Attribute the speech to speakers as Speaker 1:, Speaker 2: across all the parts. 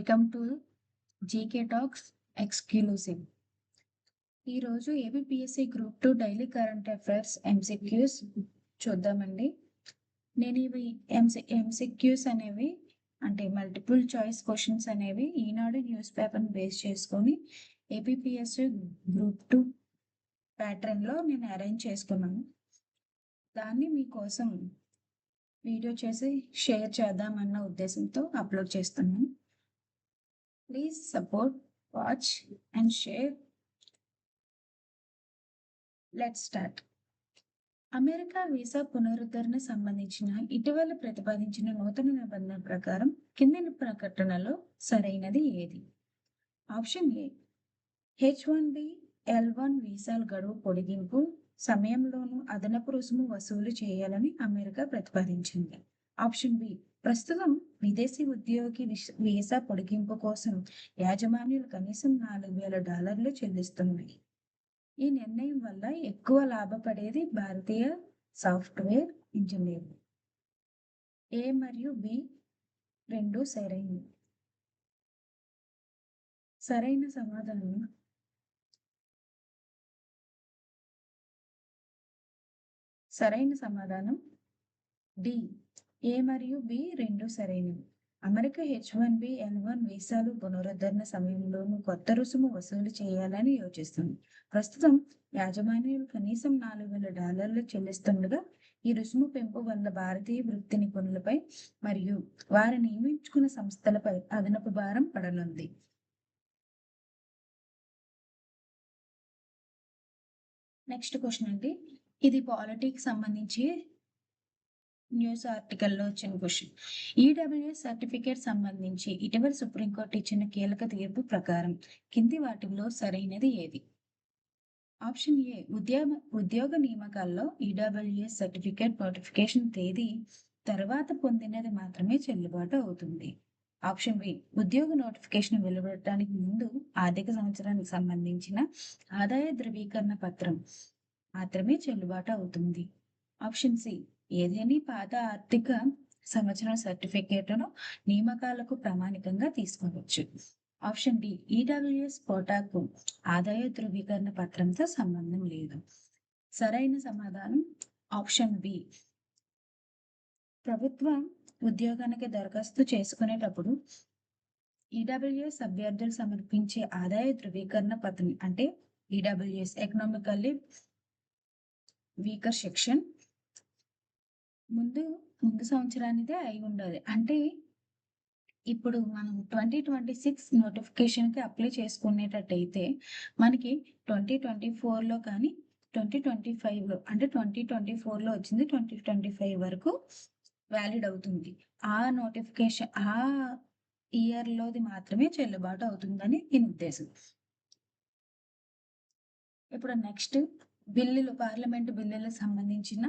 Speaker 1: Welcome to GK talks exclusive. ఈరోజు APPSC group 2 daily current affairs MCQs చూద్దామండి. నేను ఇవి ఎంసిక్యూస్ అనేవి అంటే మల్టిపుల్ చాయిస్ క్వశ్చన్స్ అనేవి ఈనాడు న్యూస్ పేపర్ని బేస్ చేసుకొని ఏబిపిఎస్సి గ్రూప్ 2 ప్యాటర్న్లో నేను అరేంజ్ చేసుకున్నాను. దాన్ని మీకోసం వీడియో చేసి షేర్ చేద్దామన్న ఉద్దేశంతో అప్లోడ్ చేస్తున్నాను. Please support, watch and share. Let's start. America visa పునరుద్ధరణ సంబంధించిన ఇటీవల ప్రతిపాదించిన నూతన నిబంధన ప్రకారం కింది ప్రకటనలో సరైనది ఏది? ఆప్షన్ ఏ, H1B L1 వీసాల గడువు పొడిగింపు సమయంలోనూ అదనపు రుసుము వసూలు చేయాలని అమెరికా ప్రతిపాదించింది. ఆప్షన్ బి, ప్రస్తుతం విదేశీ ఉద్యోగి వీసా పొడిగింపు కోసం యాజమాన్యాలు కనీసం $4,000 చెల్లిస్తున్నాయి. ఈ నిర్ణయం వల్ల ఎక్కువ లాభపడేది భారతీయ సాఫ్ట్వేర్ ఇంజనీర్లు. ఏ మరియు బి రెండు సరైనవి. సరైన సమాధానం డి, ఏ మరియు బి రెండు సరైనవి. అమెరికా H1B L1 వీసాలు పునరుద్ధరణ సమయంలోనూ కొత్త రుసుము వసూలు చేయాలని యోచిస్తుంది. ప్రస్తుతం యాజమాన్యాలు కనీసం $4,000 చెల్లిస్తుండగా ఈ రుసుము పెంపు వల్ల భారతీయ వృత్తి నిపుణులపై మరియు వారు నియమించుకున్న సంస్థలపై అదనపు భారం పడనుంది. నెక్స్ట్ క్వశ్చన్ అండి, ఇది పాలిటిక్స్ సంబంధించి న్యూస్ ఆర్టికల్లో వచ్చిన క్వశ్చన్. ఈడబ్ల్యూఎస్ సర్టిఫికేట్ సంబంధించి ఇటీవల సుప్రీంకోర్టు ఇచ్చిన కీలక తీర్పు ప్రకారం కింది వాటిలో సరైనది ఏది? ఆప్షన్ ఏ, ఉద్యోగ నియామకాల్లో ఈడబ్ల్యూఎస్ సర్టిఫికేట్ నోటిఫికేషన్ తేదీ తర్వాత పొందినది మాత్రమే చెల్లుబాటు అవుతుంది. ఆప్షన్ బి, ఉద్యోగ నోటిఫికేషన్ వెలువడటానికి ముందు ఆర్థిక సంవత్సరానికి సంబంధించిన ఆదాయ ధృవీకరణ పత్రం మాత్రమే చెల్లుబాటు అవుతుంది. ఆప్షన్ సి, ఏదేని పాత ఆర్థిక సంవత్సరం సర్టిఫికేట్ను నియామకాలకు ప్రామాణికంగా తీసుకోవచ్చు. ఆప్షన్ డి, ఈడబ్ల్యూఎస్ కోటాకు ఆదాయ ధృవీకరణ పత్రంతో సంబంధం లేదు. సరైన సమాధానం ఆప్షన్ బి. ప్రభుత్వ ఉద్యోగానికి దరఖాస్తు చేసుకునేటప్పుడు ఈడబ్ల్యూఎస్ అభ్యర్థులు సమర్పించే ఆదాయ ధృవీకరణ పత్రం అంటే ఈడబ్ల్యూఎస్ ఎకనామికల్లీ వీకర్ సెక్షన్ ముందు సంవత్సరానిదే అయి ఉండాలి. అంటే ఇప్పుడు మనం 2026 నోటిఫికేషన్కి అప్లై చేసుకునేటట్టయితే మనకి 2024లో కానీ 2025లో అంటే 2024లో వచ్చింది 2025 వరకు వ్యాలిడ్ అవుతుంది. ఆ నోటిఫికేషన్ ఆ ఇయర్లోది మాత్రమే చెల్లుబాటు అవుతుందని దీని ఉద్దేశం. ఇప్పుడు నెక్స్ట్ పార్లమెంటు బిల్లులకు సంబంధించిన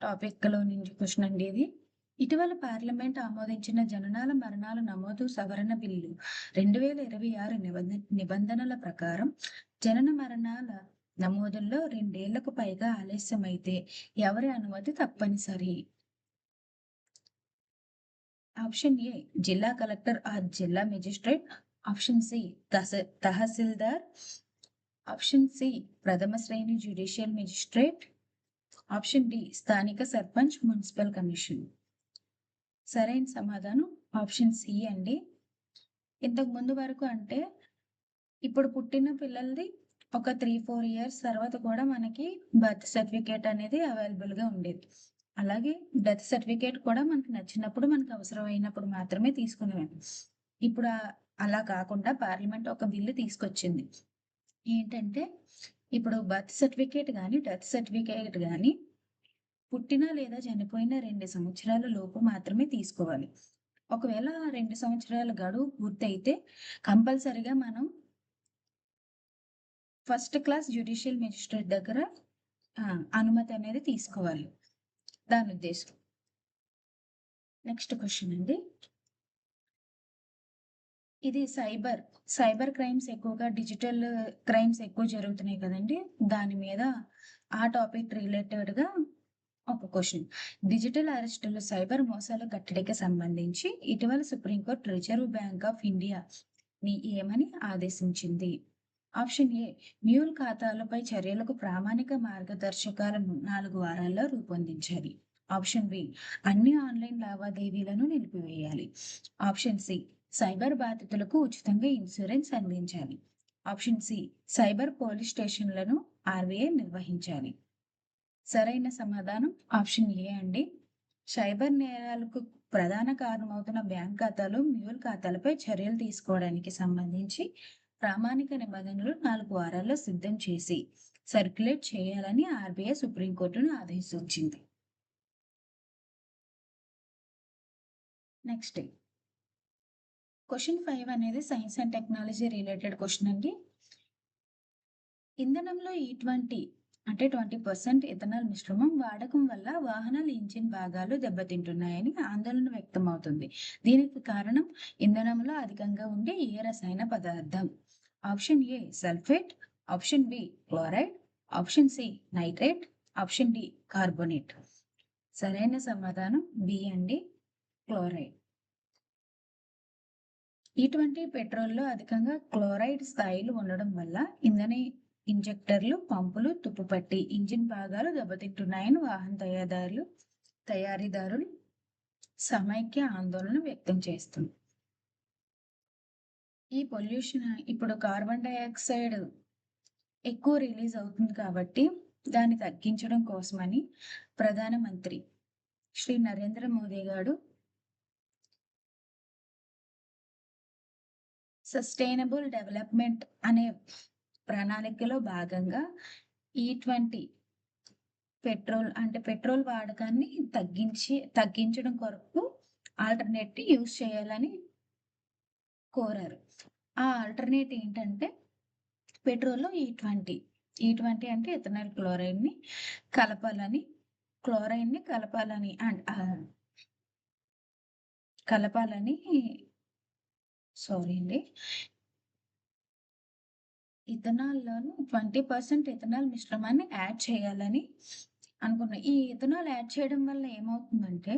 Speaker 1: టాపిక్లో నుంచి క్వశ్చన్ అండి ఇది. ఇటీవల పార్లమెంట్ ఆమోదించిన జననాల మరణాల నమోదు సవరణ బిల్లు 2026 నిబంధనల ప్రకారం జనన మరణాల నమోదుల్లో 2 ఏళ్లకు పైగా ఆలస్యమైతే ఎవరి అనుమతి తప్పనిసరి? ఆప్షన్ ఏ, జిల్లా కలెక్టర్ ఆర్ జిల్లా మెజిస్ట్రేట్. ఆప్షన్ సి, తహసీల్దార్. ఆప్షన్ సి, ప్రథమ శ్రేణి జ్యుడిషియల్ మెజిస్ట్రేట్. ఆప్షన్ డి, స్థానిక సర్పంచ్ మున్సిపల్ కమిషన్. సరైన సమాధానం ఆప్షన్ సి అండి. ఇంతకు ముందు వరకు అంటే ఇప్పుడు పుట్టిన పిల్లలది ఒక 3-4 ఇయర్స్ తర్వాత కూడా మనకి బర్త్ సర్టిఫికేట్ అనేది అవైలబుల్గా ఉండేది. అలాగే డెత్ సర్టిఫికేట్ కూడా మనకి నచ్చినప్పుడు మనకు అవసరమైనప్పుడు మాత్రమే తీసుకునేవాళ్ళం. ఇప్పుడు అలా కాకుండా పార్లమెంట్ ఒక బిల్లు తీసుకొచ్చింది. ఏంటంటే ఇప్పుడు బర్త్ సర్టిఫికేట్ కానీ డెత్ సర్టిఫికేట్ కానీ పుట్టిన లేదా చనిపోయిన 2 సంవత్సరాల లోపు మాత్రమే తీసుకోవాలి. ఒకవేళ 2 సంవత్సరాల గడువు పూర్తయితే కంపల్సరిగా మనం ఫస్ట్ క్లాస్ జ్యుడిషియల్ మెజిస్ట్రేట్ దగ్గర అనుమతి అనేది తీసుకోవాలి. దాని ఉద్దేశం. నెక్స్ట్ క్వశ్చన్ అండి, ఇది సైబర్ క్రైమ్స్ ఎక్కువగా డిజిటల్ క్రైమ్స్ ఎక్కువ జరుగుతున్నాయి కదండి, దాని మీద ఆ టాపిక్ రిలేటెడ్గా ఒక క్వశ్చన్. డిజిటల్ అరెస్టులు, సైబర్ మోసాల కట్టడికి సంబంధించి ఇటీవల సుప్రీంకోర్టు రిజర్వ్ బ్యాంక్ ఆఫ్ ఇండియాని ఏమని ఆదేశించింది? ఆప్షన్ ఏ, మ్యూల్ ఖాతాలపై చర్యలకు ప్రామాణిక మార్గదర్శకాలను 4 వారాల్లో రూపొందించాలి. ఆప్షన్ బి, అన్ని ఆన్లైన్ లావాదేవీలను నిలిపివేయాలి. ఆప్షన్ సి, సైబర్ బాధితులకు ఉచితంగా ఇన్సూరెన్స్ అందించాలి. ఆప్షన్ సి, సైబర్ పోలీస్ స్టేషన్లను ఆర్బీఐ నిర్వహించాలి. సరైన సమాధానం ఆప్షన్ ఏ అండి. సైబర్ నేరాలకు ప్రధాన కారణమవుతున్న బ్యాంక్ ఖాతాలు, మ్యూల్ ఖాతాలపై చర్యలు తీసుకోవడానికి సంబంధించి ప్రామాణిక నిబంధనలు 4 వారాల్లో సిద్ధం చేసి సర్క్యులేట్ చేయాలని ఆర్బీఐ సుప్రీంకోర్టును ఆదేశించింది. నెక్స్ట్ క్వశ్చన్ 5 అనేది science and technology related question అండి. ఇంధనంలో E20 అంటే 20% ఇథనాల్ మిశ్రమం వాడకం వల్ల వాహనాల ఇంజిన్ భాగాలు దెబ్బతింటున్నాయని ఆందోళన వ్యక్తమవుతుంది. దీనికి కారణం ఇంధనంలో అధికంగా ఉండే ఏ రసాయన పదార్థం? Option A sulphate, option B chloride, option C nitrate, option D carbonate. సరైన సమాధానం బి అండి, క్లోరైడ్. E20 పెట్రోల్లో అధికంగా క్లోరైడ్ స్థాయిలు ఉండడం వల్ల ఇంధన ఇంజెక్టర్లు, పంపులు తుప్పుపట్టి ఇంజిన్ భాగాలు దెబ్బతింటున్నాయని వాహన తయారీదారులు సమైక్య ఆందోళన వ్యక్తం చేస్తుంది. ఈ పొల్యూషన్ ఇప్పుడు కార్బన్ డైఆక్సైడ్ ఎక్కువ రిలీజ్ అవుతుంది కాబట్టి దాన్ని తగ్గించడం కోసమని ప్రధానమంత్రి శ్రీ నరేంద్ర మోదీ గారు సస్టైనబుల్ డెవలప్మెంట్ అనే ప్రణాళికలో భాగంగా E20 పెట్రోల్ వాడకాన్ని తగ్గించడం కొరకు ఆల్టర్నేట్ యూజ్ చేయాలని కోరారు. ఆ ఆల్టర్నేట్ ఏంటంటే పెట్రోల్లో E20 అంటే ఇథనాల్ క్లోరైడ్ని కలపాలని సారీ అండి, ఇథనాల్లోను 20% ఇథనాల్ మిశ్రమాన్ని యాడ్ చేయాలని అనుకున్నా. ఈ ఇథనాల్ యాడ్ చేయడం వల్ల ఏమవుతుందంటే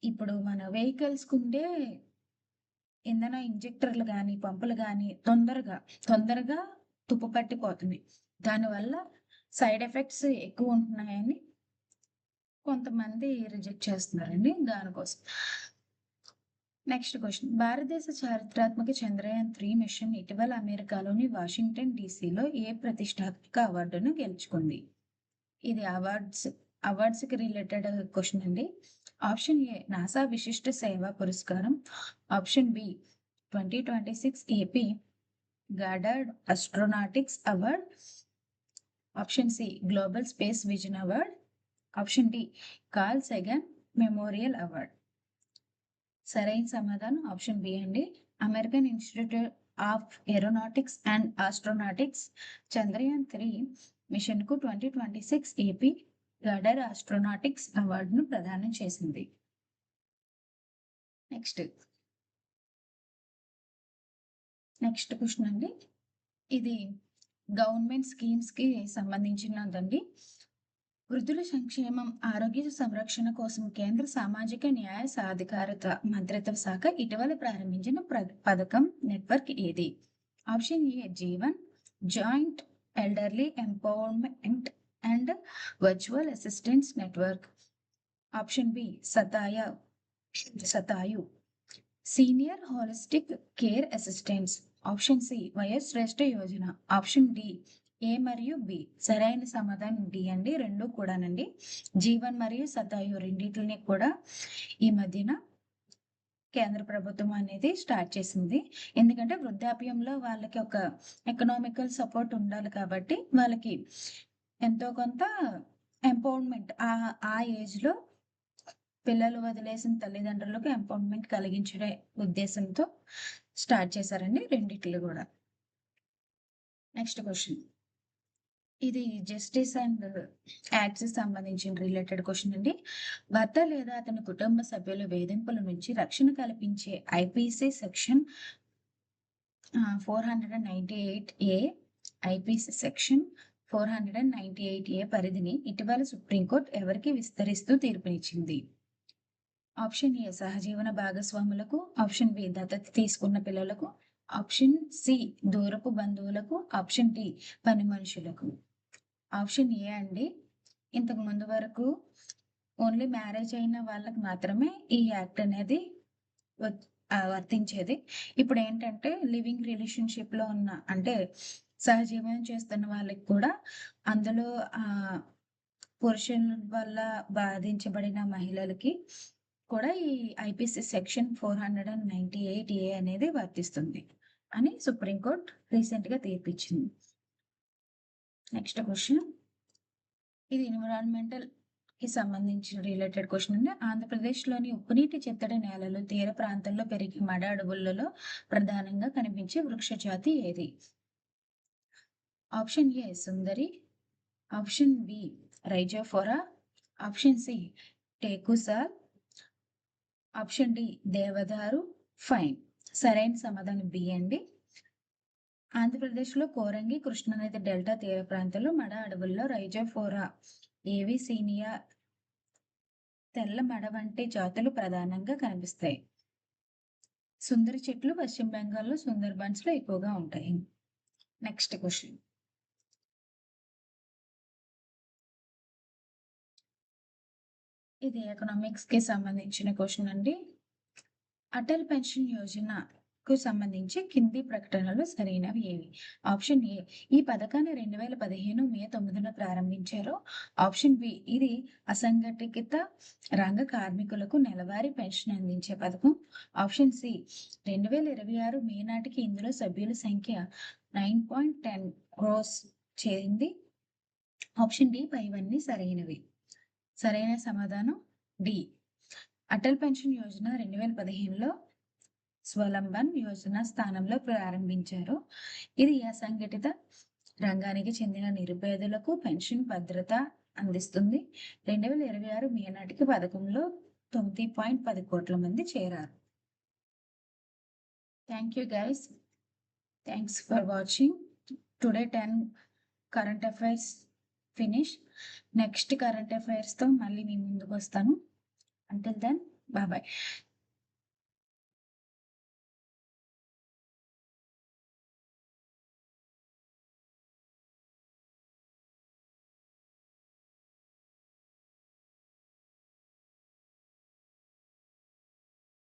Speaker 1: ఇప్పుడు మన వెహికల్స్‌కి ఉండే ఇంధన ఇంజెక్టర్లు గానీ, పంపులు గానీ తొందరగా తుప్పు పట్టిపోతున్నాయి. దానివల్ల సైడ్ ఎఫెక్ట్స్ ఎక్కువ ఉంటున్నాయని కొంతమంది రిజెక్ట్ చేస్తున్నారండి దానికోసం. Next question. భారతదేశ చారిత్రాత్మక చంద్రయాన్-3 మిషన్ ఇటీవల అమెరికాలోని వాషింగ్టన్ డీసీలో ఏ ప్రతిష్టాత్మక అవార్డును గెలుచుకుంది? ఇది అవార్డ్స్‌కి రిలేటెడ్ క్వశ్చన్ అండి. ఆప్షన్ ఏ, నాసా విశిష్ట సేవా పురస్కారం. Option B, 2026 AP Goddard astronautics award. Option C, global space vision award. Option D, Carl Sagan memorial award. సరైన సమాధానం ఆప్షన్ బి అండి. American Institute of Aeronautics and Astronautics Chandrayaan మిషన్కు 2026 AP Goddard astronautics అవార్డును ప్రదానం చేసింది. నెక్స్ట్ క్వశ్చన్ అండి. ఇది government స్కీమ్స్‌కి సంబంధించినదండి. వృద్ధుల సంక్షేమం, ఆరోగ్య సంరక్షణ కోసం కేంద్ర సామాజిక న్యాయ సాధికారత మంత్రిత్వ శాఖ ఇటీవల ప్రారంభించిన పథకం నెట్వర్క్ ఏది? Option A, Jeevan joint elderly empowerment and virtual assistance network. Option B, Satayu senior holistic care assistance. Option C, Vayoshreshtha Yojana. Option D, A మరియు బి. సరైన సమాధానం డి అండి, రెండు కూడానండి. జీవన్ మరియు సతాయు రెండింటిని కూడా ఈ మధ్యన కేంద్ర ప్రభుత్వం అనేది స్టార్ట్ చేసింది. ఎందుకంటే వృద్ధాప్యంలో వాళ్ళకి ఒక ఎకనామికల్ సపోర్ట్ ఉండాలి కాబట్టి వాళ్ళకి ఎంతో కొంత ఎంపవర్మెంట్ ఆ ఏజ్లో పిల్లలు వదిలేసిన తల్లిదండ్రులకు ఎంపవర్మెంట్ కలిగించే ఉద్దేశంతో స్టార్ట్ చేశారండి రెండిట్లు కూడా. Next question. ఇది జస్టిస్ అండ్ యాక్ట్స్ సంబంధించిన రిలేటెడ్ క్వశ్చన్ అండి. భర్త లేదా అతని కుటుంబ సభ్యుల వేధింపుల నుంచి రక్షణ కల్పించే IPC section 498A, IPC section 498A పరిధిని ఇటీవల సుప్రీంకోర్టు ఎవరికి విస్తరిస్తూ తీర్పునిచ్చింది? ఆప్షన్ ఏ సహజీవన భాగస్వాములకు, ఆప్షన్ బి దత్తత తీసుకున్న పిల్లలకు, ఆప్షన్ సి దూరపు బంధువులకు, ఆప్షన్ డి పని మనుషులకు. ఆప్షన్ ఏ అండి, ఇంతకు ముందు వరకు ఓన్లీ మ్యారేజ్ అయిన వాళ్ళకి మాత్రమే ఈ యాక్ట్ అనేది వర్తించేది. ఇప్పుడు ఏంటంటే లివింగ్ రిలేషన్షిప్ లో ఉన్న అంటే సహజీవనం చేస్తున్న వాళ్ళకి కూడా అందులో పురుషుల వల్ల బాధించబడిన మహిళలకి కూడా ఈ ఐపీసీ సెక్షన్ 498A అనేది వర్తిస్తుంది అని సుప్రీంకోర్టు రీసెంట్ గా తీర్పిచ్చింది. నెక్స్ట్ క్వశ్చన్, ఇది ఎన్విరాన్మెంటల్ కి సంబంధించిన రిలేటెడ్ క్వశ్చన్ అండి. ఆంధ్రప్రదేశ్లోని ఉప్పునీటి చిత్తడి నేలలు, తీర ప్రాంతంలో పెరిగే మడ అడవులలో ప్రధానంగా కనిపించే వృక్ష జాతి ఏది? Option A sundari, option B Rhizophora, option C టేకుసాల్, ఆప్షన్ డి దేవదారు ఫైన్. సరైన సమాధానం బి అండి. ఆంధ్రప్రదేశ్లో కోరంగి, కృష్ణానది డెల్టా తీర ప్రాంతంలో మడ అడవుల్లో రైజోఫోరా ఏవిసీనియా తెల్ల మడ వంటి జాతులు ప్రధానంగా కనిపిస్తాయి. సుందరి చెట్లు పశ్చిమ బెంగాల్లో సుందర్బన్స్ లో ఎక్కువగా ఉంటాయి. నెక్స్ట్ క్వశ్చన్, ఇది ఎకనామిక్స్ కి సంబంధించిన క్వశ్చన్ అండి. అటల్ పెన్షన్ యోజనకు సంబంధించి కింది ప్రకటనలు సరైనవి ఏవి? ఆప్షన్ ఏ, ఈ పథకాన్ని 2015 మే 9న ప్రారంభించారు. ఆప్షన్ బి, ఇది అసంఘటిత రంగ కార్మికులకు నెలవారీ పెన్షన్ అందించే పథకం. ఆప్షన్ సి, 2026 మే నాటికి ఇందులో సభ్యుల సంఖ్య 9.10 crores చేరింది. ఆప్షన్ డి పైవన్నీ సరైనవి. సరైన సమాధానం డి. అటల్ పెన్షన్ యోజన 2015లో స్వలంబన్ యోజన స్థానంలో ప్రారంభించారు. ఇది అసంఘటిత రంగానికి చెందిన నిరుపేదలకు పెన్షన్ భద్రత అందిస్తుంది. 2026 మే నాటికి పథకంలో 9.10 కోట్ల మంది చేరారు. Thank you guys. Thanks for watching. Today 10 current affairs finish. Next current అఫైర్స్తో మళ్ళీ మీ ముందుకు వస్తాను. Until then, bye bye.